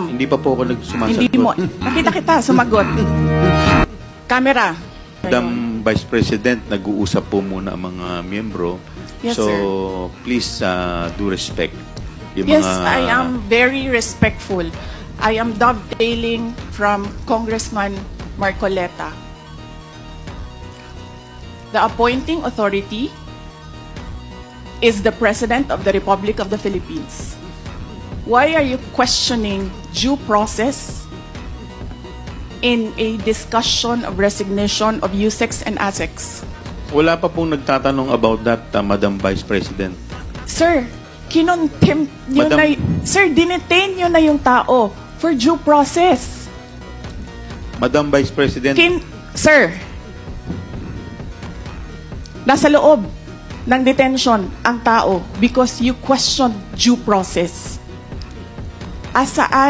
Hindi pa po ako nagsumasagot. Hindi mo. Nakita kita, sumagot. Camera. Madam Vice President, nag-uusap po muna ang mga miyembro. Yes, so, sir. please do respect. Yung Yes, mga, I am very respectful. I am dovetailing from Congressman Marcoleta. The appointing authority is the President of the Republic of the Philippines. Why are you questioning due process in a discussion of resignation of USEX and ASEX? Wala pa pong nagtatanong about that, Madam Vice President. Sir, kinontempt nyo Madam- na, sir, dinetain nyo na yung tao for due process. Madam Vice President, Sir, nasa loob ng detention ang tao because you questioned due process. Asaan